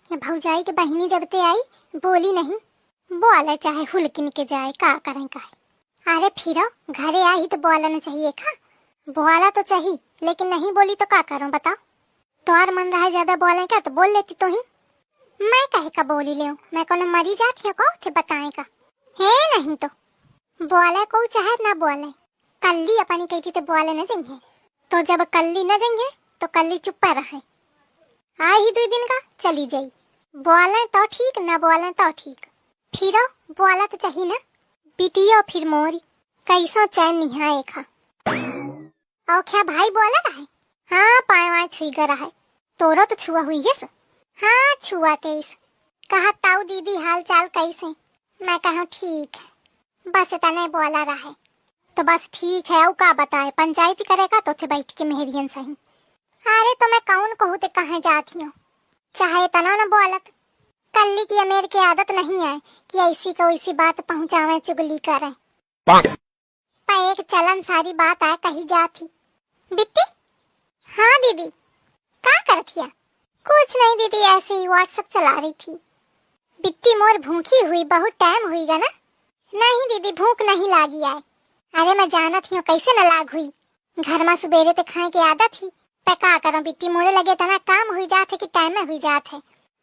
ये भौजाई के बहिनी जब ते आई बोली नहीं, बोले चाहे हुलकिन के जाए का करें का। अरे फिरो घरे आई तो बोलना चाहिए खा, बोला तो चाहिए लेकिन नहीं बोली तो का करूं बताओ। तोर मन रहा ज्यादा बोले का तो बोल लेती तो ही, मैं कहे का बोली ले, मैं कोनो मरी जाती हूँ कहो थे बताए का है नहीं तो बोले को चाहे ना बोले। कल्ली अपनी कहती तो बोले न जाएंगे, तो जब कल्ली न जाएंगे तो कल्ली चुप रहे, आ ही 2 दिन का चली जाई। बोले तो ठीक ना बोले तो ठीक, फिरो बोला तो चाहिए ना बिटियो फिर मोरी कैसो चैन निहाए खा। और क्या भाई बोला रहा? हाँ पाए छुई गरा है, तोरो तो छुआ हुई है। हाँ छुआ तेईस, कहा ताऊ दीदी हाल चाल कैसे? मैं कहा ठीक है, बस इतना बोला रहा है तो बस ठीक है। और का बताए पंचायती करेगा तो थे बैठ के मेहरियन सही। अरे तो मैं कौन कहूँ ते कहाँ जाती हूँ, चाहे तना न बोलत। कल्ली की अमेर की आदत नहीं है कि ऐसी को ऐसी बात पहुँचावे चुगली करे। पर एक चलन सारी बात है कही जाती। बिट्टी हाँ दीदी क्या करती है? कुछ नहीं दीदी, ऐसे ही व्हाट्सएप चला रही थी। बिट्टी मोर भूखी हुई बहुत टाइम हुईगा ना? नहीं दीदी भूख नहीं लागी है। अरे मैं जाना थी कैसे न लाग हुई, घर में सुबेरे तो खाए की आदत थी। पे का करूं बिट्टी मोरे लगे तना काम हुई जाते कि टाइम में हुई जाते।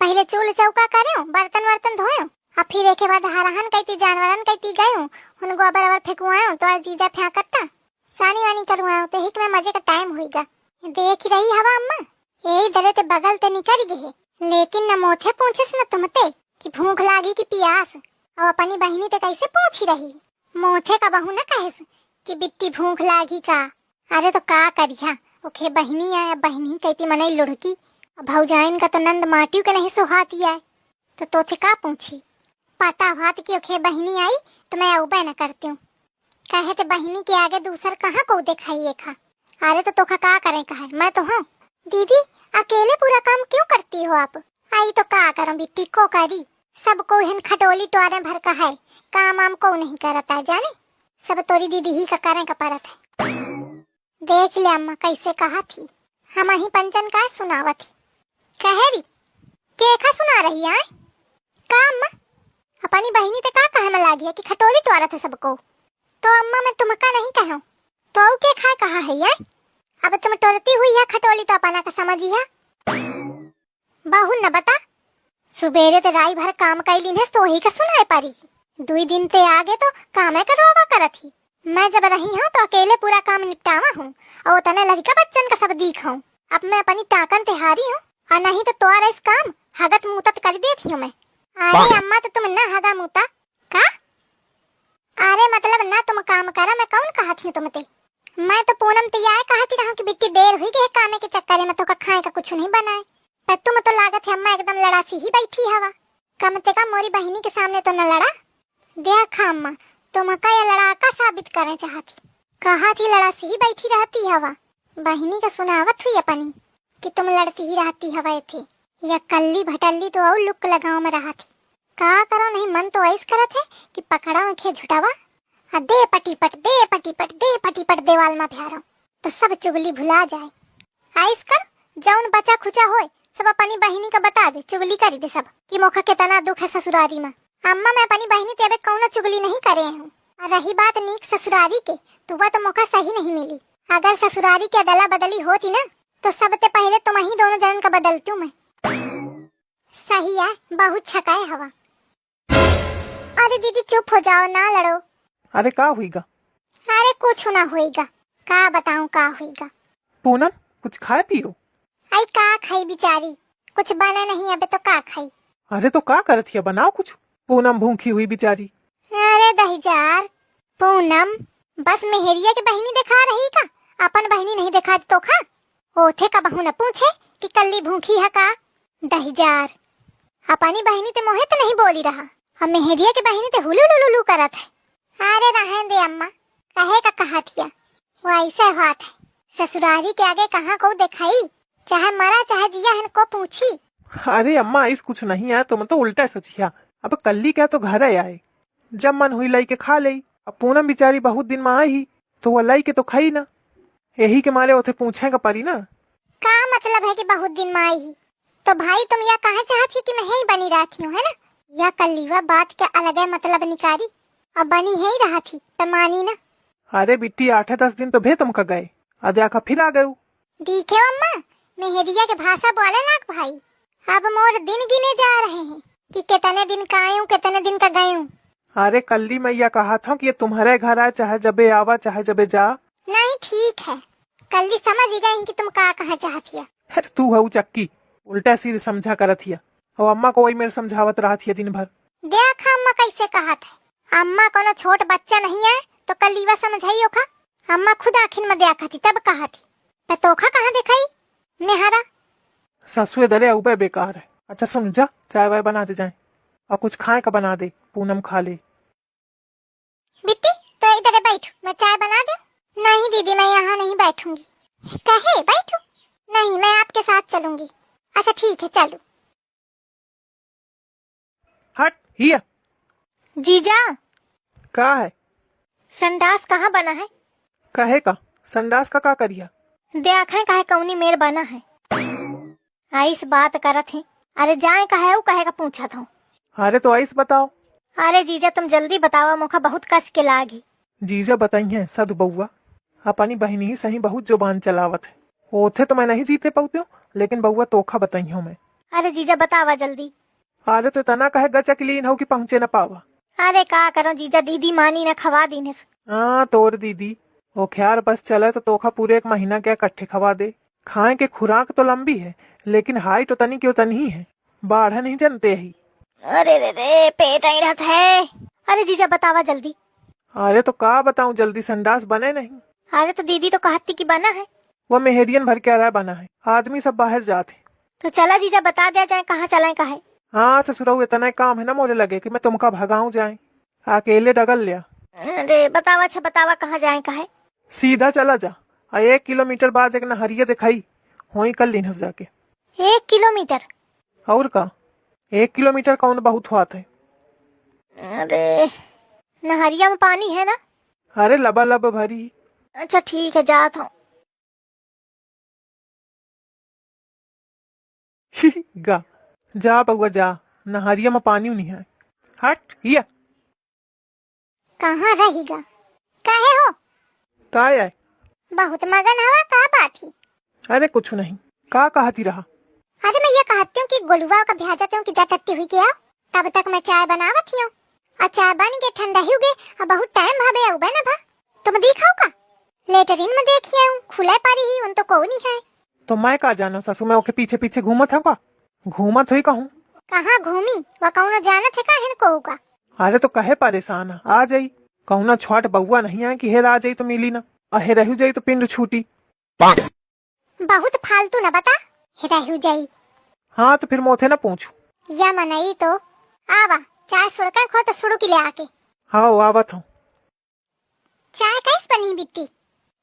पहले चूल चौका करे बर्तन वर्तन धोए, और फिर एक बाद हराहन कहती जानवरन कहती गए उन गोबर और फेंकुआओ तो जीजा फेंकता सानी वानी करवाओ तो हिक में मजे का टाइम हुईगा। देख रही हवा अम्मा यही दरे ते बगल ते निकल गए, लेकिन न मोथे पूछे न तुमते कि भूख लागी कि प्यास। और अपनी बहनी ते कैसे पूछी रही, मोथे का बहू न कहेस कि बिट्टी भूख लागी का। अरे तो का करिया ओखे बहनी है, बहनी कहती मने लुढ़की। भौजाइन का तो नंद माटियों के नहीं सुहाती है, तो तोथे का पूछी। पता भात की ओखे बहनी आई तो मैं उबे न करती हूँ, कहे तो बहनी के आगे दूसर कहाँ को दिखाइए खा। अरे तो तोखा का करे कहा, मैं तो हूँ। दीदी अकेले पूरा काम क्यों करती हो आप? आई तो का करूं बिट्टी को करी, सबको हिन खटोली टोरे भर का है, काम आम को नहीं करता जाने, सब तोरी दीदी ही का करे का परत है। देख ले अम्मा कैसे कहा थी, हम ही पंचन का सुनावा थी। कहेरी केखा सुना रही है का अम्मा? अपनी बहनी ते का कहे में लागी है कि खटोली टोरा थे सबको। तो अम्मा मैं तुमका नहीं कहूँ तो के खा कहा है यार? अब तुम टोरती हुई है खटोली तो अपना का समझिया। बहू न बता सुबेरे ते राई भर काम कैली ने तो ही का सुनाए पारी, 2 दिन ते आगे तो कामे करवा करत ही। मैं जब रही हूँ तो अकेले पूरा काम निपटावा हूँ और तना लड़का बच्चन का सब दिखाऊं। अब मैं अपनी ताकन ते हारी हूँ, और नहीं तो तोरा इस काम हगत मुतत कर देती हूँ मैं। अरे अम्मा तो तुम न हगा मुता का? अरे मतलब ना तुम काम करा, मैं कौन कहा थी तुमते? मैं तो पूनम तैयार कहती रहूं कि बिट्टी देर हुई गई कामे के चक्कर में तो का खाए का कुछ नहीं बनाए, पर तुम तो लागत है अम्मा एकदम लड़ासी ही बैठी हवा। कम से कम मोरी बहनी के सामने तो न लड़ा। देखा अम्मा तुम का ये लड़ाका साबित करे चाहती, कहा थी लड़ासी ही बैठी रहती हवा। बहनी का सुनावत हुई अपनी कि तुम लड़ती ही रहती हवा थी, या कल्ली भटल्ली तो और लुक लगाओ में रहा थी। का करो नहीं मन तो ऐस करत है कि पकड़ा खे झुटावा, दे पटीपट दे पटीपट दे पटीपट देवाल में भ्यारो तो सब चुगली भुला जाए। आइस कर जौन बचा खुचा होए सब अपनी बहनी का बता दे, चुगली करी दे सब कि मोखा कितना दुख है ससुरारी में। अम्मा मैं अपनी बहनी तेरे कौन चुगली नहीं करे हूँ। और रही बात नीक ससुरारी के तो वह तो मौका सही नहीं मिली। अगर ससुरारी की अदला बदली होती ना तो सबसे पहले तुम ही दोनों जन का बदलती हूँ मैं। सही है बहुत छकाए हवा। अरे दीदी चुप हो जाओ ना लड़ो। अरे का हुईगा? अरे कुछ ना होएगा, का बताऊं का होएगा। पूनम कुछ खाए पियो। आई का खाई बिचारी, कुछ बना नहीं अबे तो का खाई। अरे तो का करत हिया, बनाओ कुछ। पूनम भूखी हुई बिचारी। अरे दहीजार पूनम बस मेहरिया के बहनी दिखा रही का, अपन बहनी नहीं दिखा तो खा। ओथे का बहू न पूछे कि कल्ली भूखी है का। दहीजार अपनी बहनी ते मोहे तो नहीं बोली रहा, अब मेहरिया के बहनी ते हुलू लुलू करत है। अरे रहने दे अम्मा, कहे का कहा थिया वो ऐसा बात है, ससुरारी के आगे कहाँ को दिखाई, चाहे मरा चाहे जिया है को पूछी। अरे अम्मा इस कुछ नहीं है, तुम तो उल्टा सोचिया। अब कल्ली क्या तो घर आए, जब मन हुई लाई के खा ली। अब पूनम बिचारी बहुत दिन में आई तो वो लाई के तो खाई ना, यही के मारे उसे पूछे का परी ना। का मतलब है कि बहुत दिन में आई ही? तो भाई तुम यह कहा चाहती कि मैं ही बनी रहती हूँ, है ना? यह कल्लीवा बात के अलग है मतलब निकारी। अब बनी है ही रहा थी पर मानी ना। अरे बिट्टी 8-10 दिन तो भे तुमका गए, अद्या का फिर आ गए। देखे अम्मा, मेहरिया के भाषा बोले लाग भाई। अब मोर दिन गिने जा रहे हैं कि कितने दिन का आयूं कितने दिन का गयूं। अरे कल्ली मैया कहा था कि ये तुम्हारे घर आए, चाहे जबे आवा चाहे जबे जा। नहीं ठीक है, कल ही समझ ही गई कि तुम का कहा चाहती है। अरे तू हऊ चक्की, उल्टा सीधे समझा करत हिया। और अम्मा को वही मेरे समझावत रहा थी दिन भर। देख अम्मा कैसे कहा था। अम्मा कोनो छोट बच्चा नहीं है तो कल्लीवा समझाइयो खा। अम्मा खुद आखिर में देखा थी तब कहा थी। पर तोखा कहाँ दिखाई नेहारा। ससुए दले उबे बेकार है। अच्छा सुन जा, चाय वाय बना दे जाए और कुछ खाए का बना दे, पूनम खा ले। बिट्टी तो इधर बैठ, मैं चाय बना दूं। नहीं दीदी मैं यहाँ नहीं बैठूंगी। कहे बैठू? नहीं मैं आपके साथ चलूंगी। अच्छा ठीक है चलो। हट हिया। जीजा का है? संडास कहाँ बना है? कहे का संडास का करिया? देखें कहे कौनी मेर बना है। आइस बात करत है। अरे जाए कहे कहेगा पूछा था। अरे तो आइस बताओ। अरे जीजा तुम जल्दी बतावा, मुखा बहुत कस के लागी। जीजा बताई है सद बउआ, अपनी बहनी ही सही बहुत जुबान चलावत है। ओथे तो मैं नहीं जीते पाऊते हूँ, लेकिन बउआ तोखा बताई हूँ मैं। अरे जीजा बतावा जल्दी। अरे तो तना कहे गचक लीन हो कि पहुँचे न पावा। अरे का करो जीजा, दीदी मानी न खवा दीने। हाँ तोर दीदी वो ख्यार बस चले तो तोखा पूरे 1 महीना क्या इकट्ठे खवा दे। खाए के खुराक तो लंबी है लेकिन हाइट तो तनी क्यों तनी ही है, बाढ़ नहीं जनते ही। अरे रे रे पेट आई रहता है। अरे जीजा बतावा जल्दी। अरे तो का बताऊं, जल्दी संडास बने नहीं। अरे तो दीदी तो कहती कि बना है। वो मेहरियन भर के आ रहा बना है, आदमी सब बाहर जाते। तो चला जीजा बता दिया जाए कहाँ चलाए का है। हाँ ससुराऊ इतना काम है ना मोरे लगे कि मैं तुमका भगाऊं जाए, अकेले डगल लिया। अरे बतावा, अच्छा बतावा कहाँ जाए का है। सीधा चला जा, 1 किलोमीटर बाद एक नहरिया दिखाई वहीं कल लिनस जाके। 1 किलोमीटर? और का 1 किलोमीटर कौन बहुत हुआ है। अरे नहरिया में पानी है ना? अरे लबा लब भरी। अच्छा ठीक है जात हूँ। गा जा बउआ जा, नहरिया में पानी नहीं है। हट हिया। कहाँ रहेगा? काहे हो? का है? बहुत मगन हवा का बात ही। अरे कुछ नहीं, का कहती रहा? अरे मैं ये कहती हूँ कि गोलुआ का भेजती हूँ कि जा टट्टी हुई क्या, तब तक मैं चाय बनावत ही हूँ। और चाय बन के ठंडा ही उगे और बहुत टाइम भावे उबे ना भा। तुम दिखाओ का लेटरिन में देखिए हूँ खुले पारी ही उन तो को नहीं है। तो मैं का जाना ससु, मैं ओके पीछे पीछे घूमत हूँ का? घूमत हुई कहूँ? कहाँ घूमी वह कौनो जानत है काहे को होगा। अरे तो कहे परेशान है, आ जाई। कहूँ ना छोट बउआ नहीं है कि हेर आ जाई तो मिली ना, अहे रहू जाई तो पिंड छूटी। बहुत फालतू न बता, रहू जाई। हाँ तो फिर मोथे ना पूछू। या मनई तो आवा चाय सुड़कर खो तो सुड़ू की ले आके। हाँ आवत हूँ। चाय कैस बनी बिट्टी?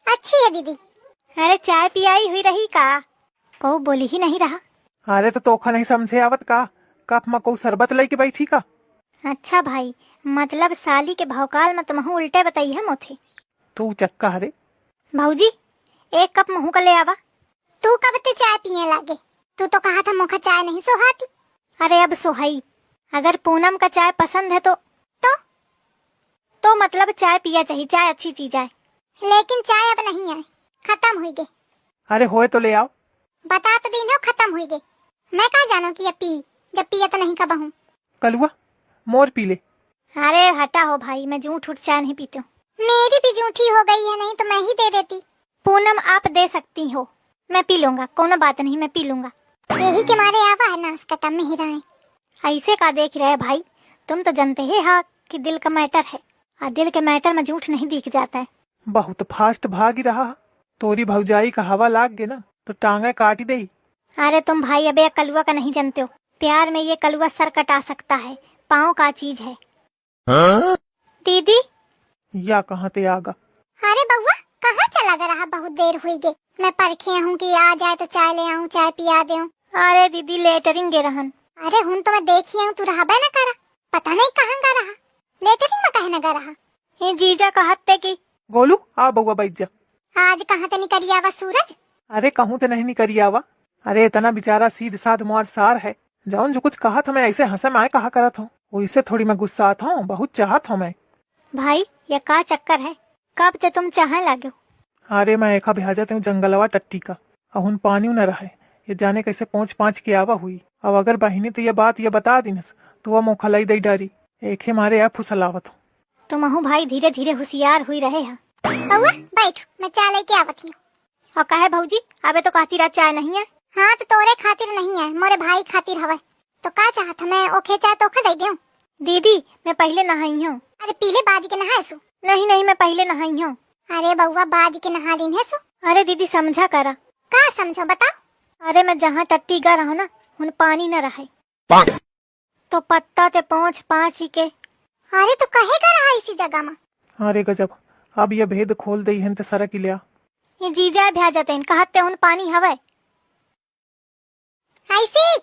अच्छी है दीदी। अरे चाय पियाई हुई रही का? को बोली ही नहीं रहा। अरे तो तोखा नहीं समझे आवत का? कप में को शरबत लेके बैठी का? अच्छा भाई, मतलब साली के भौकाल में तुम उल्टे बताई है मोथे। तू चक्का हरे। भाऊजी 1 कप महू का ले आवा। तू कब ते चाय पिए लागे? तू तो कहा था मुखा चाय नहीं सोहाती। अरे अब सोहाई। अगर पूनम का चाय पसंद है तो मतलब चाय पिया चाहिए, चाय अच्छी चीज है। लेकिन चाय अब नहीं है, खत्म हुई गई। अरे होए तो ले आओ। बता तो दी ना खत्म हुई गई। मैं कहा जानो कि पी, जब पिया तो नहीं कब हूँ। कलुआ मोर पी ले। अरे हटा हो भाई, मैं जूठ उठ चाय नहीं पीती हूँ। मेरी भी जूठी हो गई है, नहीं तो मैं ही दे देती। पूनम आप दे सकती हो, मैं पी लूंगा, कोनो बात नहीं मैं पी लूंगा। यही के मारे आवा है नाश कटम में ही रहे। ऐसे का देख रहे भाई, तुम तो जानते ही हाँ कि दिल का मैटर है और दिल के मैटर में झूठ नहीं दिख जाता है। बहुत फास्ट भाग ही रहा। तोरी भौजाई का हवा लाग गए ना तो टांगे काट दे। अरे तुम भाई अबे कलुआ का नहीं जानते हो, प्यार में ये कलुआ सर कटा सकता है, पाँव का चीज है। दीदी या कहाँ ते आगा? अरे बउआ कहाँ चला गया रहा? बहुत देर हुई गई, मैं परखे हूँ कि आ जाए तो चाय ले आऊँ, चाय पिया दे। अरे दीदी लेटरिंग गे रहन। अरे हूँ तो मैं देखी हूँ, तू रहा ना करा, पता नहीं कहाँ गा रहा। लेटरिंग में कहे न गा रहा। ये जीजा कहते की गोलू आ बउआ बैठ जा। आज कहाँ ते निकली आवा सूरज? अरे कहूँ तो नहीं निकरी आवा, अरे इतना बेचारा सीध साध मुआर सार है, जौन जो कुछ कहा था मैं ऐसे हंसे मैं कहा करत हूँ, वैसे थोड़ी मैं गुस्सात हूँ, बहुत चाहत हूँ मैं। भाई ये का चक्कर है, कब ते तुम चाहे लागो? अरे मैं एका भेजत हूँ जंगलवा टट्टी का, अहुन पानी न रहे, ये जाने कैसे पहुँच पाँच के आवा हुई। अब अगर बहिनी तो ये बात ये बता दीनस तो वह मुँह खलाई दई डारी, एक ही मारे आप फुसलावत हूँ। तुम अहू भाई धीरे धीरे होशियार हुई रहे हैं। बउआ बैठ, मैं चाय लेके आवत हूँ। और कहे भौजी अबे तो कहती रात चाय नहीं है। हाँ तो तोरे खातिर नहीं है, मोरे भाई खातिर हवे। तो का चाहत मैं ओखे चाय तो खा दे दूं? दीदी मैं पहले नहाई हूँ। अरे पीले बादी के नहाए सु? नहीं नहीं मैं पहले नहाई हूँ। अरे बउआ बादी के नहा लीन है सु? अरे दीदी समझा करा। का समझो बताओ? अरे मैं जहाँ टट्टी गा रहा हूँ ना, उन पानी न रहे तो पत्ता ते पहुँच पाँच ही के। अरे तो कहेगा रहा इसी जगह में? अरे गजब, अब ये भेद खोल दई हन ते सरक लिया। ये जीजा भ्या जाते हैं, कहते उन पानी हवे ऐसी